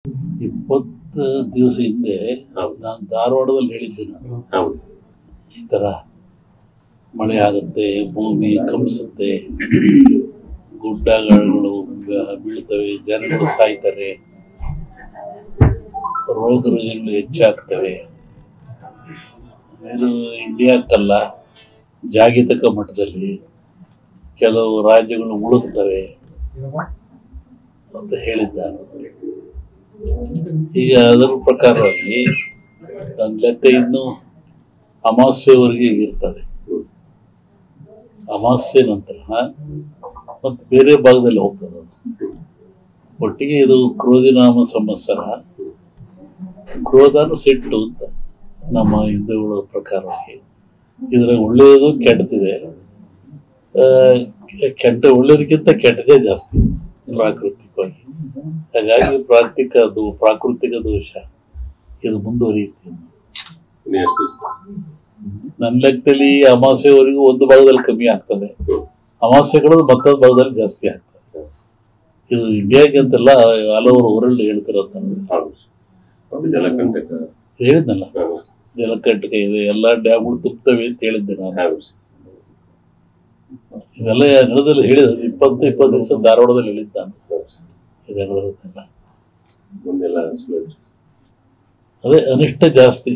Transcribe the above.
20 ದಿವಸ ಹಿಂದೆ ನಾನು ಧಾರವಾಡದಲ್ಲಿ ಹೇಳಿದ್ದೆ. ನಾನು ಈ ಥರ ಮಳೆ ಆಗುತ್ತೆ, ಭೂಮಿ ಕಂಪಿಸುತ್ತೆ, ಗುಡ್ಡಗಳು ಬೀಳ್ತವೆ, ಜನಗಳು ಸಾಯ್ತಾರೆ, ರೋಗ ರುಜಿನಗಳು ಹೆಚ್ಚಾಗ್ತವೆ. ಇದು ಇಂಡಿಯಾಕ್ಕಲ್ಲ, ಜಾಗತಿಕ ಮಟ್ಟದಲ್ಲಿ ಕೆಲವು ರಾಜ್ಯಗಳು ಮುಳುಗ್ತವೆ ಅಂತ ಹೇಳಿದ್ದಾರೆ. ಈಗ ಅದರ ಪ್ರಕಾರವಾಗಿ ನನ್ನ ಲೆಕ್ಕ ಇನ್ನು ಅಮಾವಾಸ್ಯೆವರೆಗೆ ಇರ್ತದೆ. ಅಮಾವಾಸ್ಯೆ ನಂತರ ಮತ್ತು ಬೇರೆ ಭಾಗದಲ್ಲಿ ಹೋಗ್ತದೆ ಅದು. ಒಟ್ಟಿಗೆ ಇದು ಕ್ರೋಧಿನಾಮ ಸಂವತ್ಸರ, ಕ್ರೋಧನ ಸಿಟ್ಟು ಅಂತ ನಮ್ಮ ಹಿಂದೂಗಳ ಪ್ರಕಾರವಾಗಿ. ಇದ್ರಾಗ ಒಳ್ಳೆಯದು ಕೆಟ್ಟದಿದೆ, ಒಳ್ಳೆಯದಕ್ಕಿಂತ ಕೆಟ್ಟದೇ ಜಾಸ್ತಿ ಪ್ರಾಕೃತಿಕವಾಗಿ. ಹಾಗಾಗಿ ಪ್ರಾಕೃತಿಕ ದೋಷ ಇದು ಮುಂದುವರಿಯುತ್ತೆ. ನನ್ನ ಲೆಕ್ಕದಲ್ಲಿ ಅಮಾವಾಸ್ಯೆವರೆಗೂ ಒಂದು ಭಾಗದಲ್ಲಿ ಕಮ್ಮಿ ಆಗ್ತದೆ, ಅಮಾವಾಸ್ಯೆಗಳು ಮತ್ತೊಂದು ಭಾಗದಲ್ಲಿ ಜಾಸ್ತಿ ಆಗ್ತದೆ. ಇದು ಇಂಡಿಯಾಗೆ ಅಂತಲ್ಲ, ಹಲವರು ವರ್ಲ್ಡ್ ಹೇಳ್ತಿರೋದು. ಹೇಳಿದ್ನಲ್ಲ, ಜಲಕಂಟಕ ಇದೆ, ಎಲ್ಲ ಡ್ಯಾಮ್ಗಳು ತುಂಬುತ್ತವೆ ಅಂತ ಹೇಳಿದ್ದೆ ನಾನು. ಇದೆಲ್ಲ ನಡೆದಲ್ಲಿ ಹೇಳಿದ 20 ದಿವಸ ಧಾರವಾಡದಲ್ಲಿ ಹೇಳಿದ್ದ ನಾನು. ಇದೆಲ್ಲ ಅದೇ ಅನಿಷ್ಟ ಜಾಸ್ತಿ.